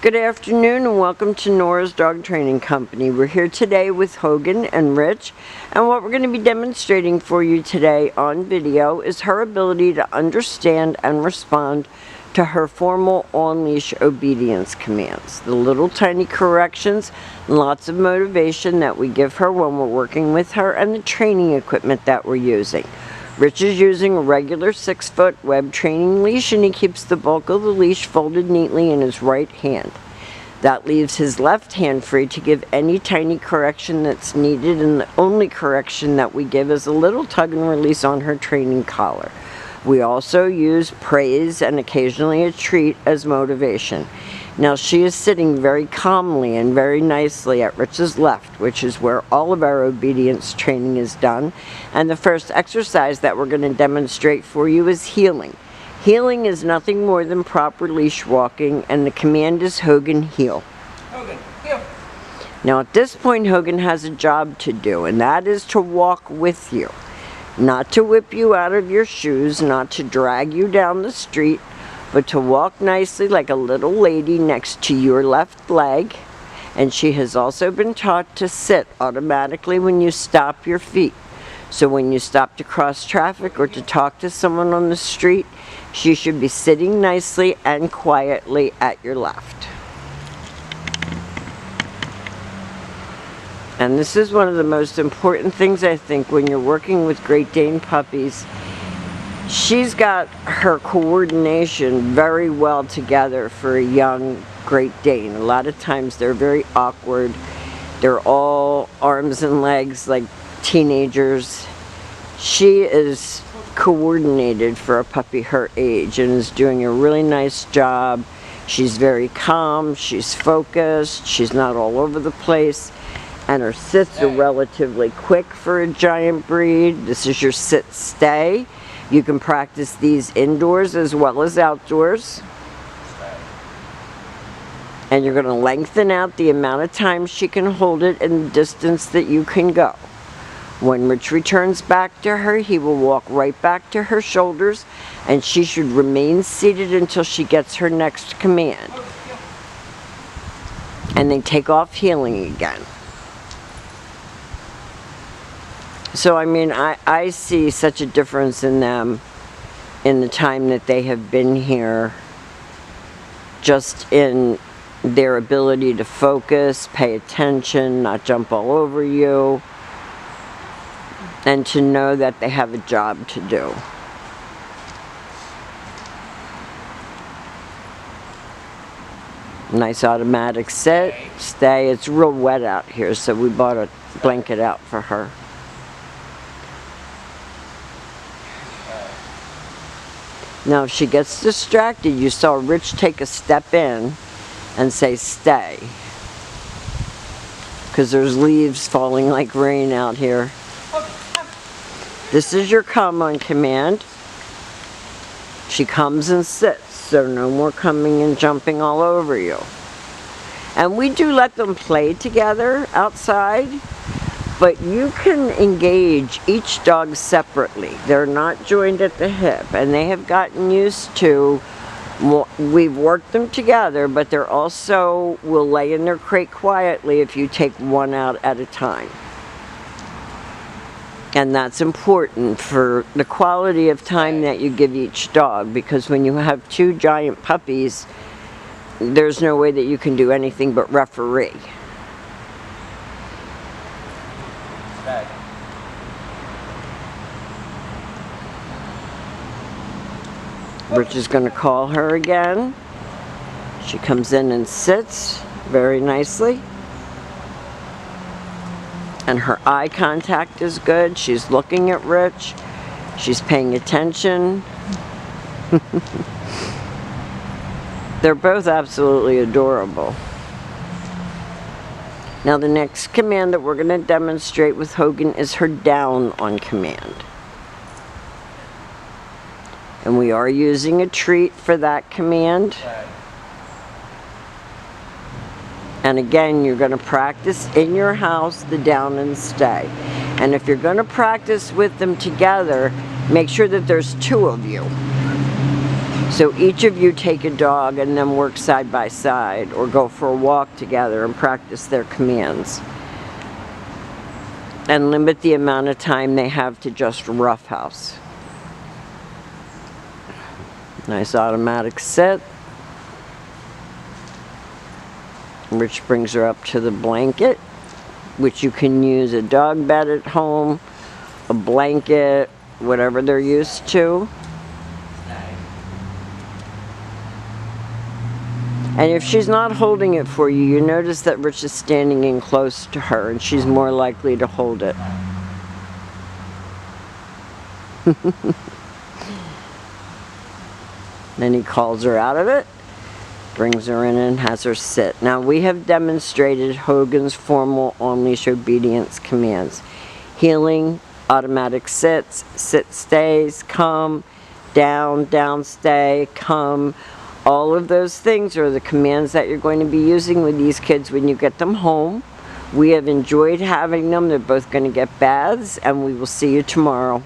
Good afternoon and welcome to Nora's Dog Training Company. We're here today with Hogan and Rich, and what we're going to be demonstrating for you today on video is her ability to understand and respond to her formal on-leash obedience commands. The little tiny corrections and lots of motivation that we give her when we're working with her, and the training equipment that we're using. Rich is using a regular 6-foot web training leash, and he keeps the bulk of the leash folded neatly in his right hand. That leaves his left hand free to give any tiny correction that's needed, and the only correction that we give is a little tug and release on her training collar. We also use praise and occasionally a treat as motivation. Now she is sitting very calmly and very nicely at Rich's left, which is where all of our obedience training is done. And the first exercise that we're going to demonstrate for you is heeling. Heeling is nothing more than proper leash walking, and the command is Hogan, heel. Hogan, heel. Now at this point Hogan has a job to do, and that is to walk with you. Not to whip you out of your shoes, not to drag you down the street, but to walk nicely like a little lady next to your left leg. And she has also been taught to sit automatically when you stop your feet. So when you stop to cross traffic or to talk to someone on the street, she should be sitting nicely and quietly at your left. And this is one of the most important things, I think, when you're working with Great Dane puppies. She's got her coordination very well together for a young Great Dane. A lot of times they're very awkward. They're all arms and legs like teenagers. She is coordinated for a puppy her age and is doing a really nice job. She's very calm, she's focused, she's not all over the place, and her sits are relatively quick for a giant breed. This is your sit-stay. You can practice these indoors as well as outdoors. And you're going to lengthen out the amount of time she can hold it and the distance that you can go. When Rich returns back to her, he will walk right back to her shoulders, and she should remain seated until she gets her next command. And then take off heeling again. So, I mean, I see such a difference in them in the time that they have been here, just in their ability to focus, pay attention, not jump all over you, and to know that they have a job to do. Nice automatic sit, stay. It's real wet out here, so we bought a blanket out for her. Now if she gets distracted, you saw Rich take a step in and say stay, because there's leaves falling like rain out here. This is your come on command. She comes and sits, so no more coming and jumping all over you. And we do let them play together outside, but you can engage each dog separately. They're not joined at the hip, and they have gotten used to, we've worked them together, but they're also will lay in their crate quietly if you take one out at a time. And that's important for the quality of time that you give each dog, because when you have two giant puppies, there's no way that you can do anything but referee. Rich is going to call her again. She comes in and sits very nicely. And her eye contact is good. She's looking at Rich. She's paying attention. They're both absolutely adorable. Now the next command that we're going to demonstrate with Hogan is her down on command. And we are using a treat for that command. And again, you're going to practice in your house the down and stay. And if you're going to practice with them together, make sure that there's two of you. So each of you take a dog and then work side by side or go for a walk together and practice their commands. And limit the amount of time they have to just roughhouse. Nice automatic sit. Rich brings her up to the blanket, which you can use a dog bed at home, a blanket, whatever they're used to. And if she's not holding it for you, you notice that Rich is standing in close to her and she's more likely to hold it. Then he calls her out of it, brings her in and has her sit. Now we have demonstrated Hogan's formal on-leash obedience commands. Heeling, automatic sits, sit stays, come, down stay, come. All of those things are the commands that you're going to be using with these kids when you get them home. We have enjoyed having them. They're both going to get baths, and we will see you tomorrow.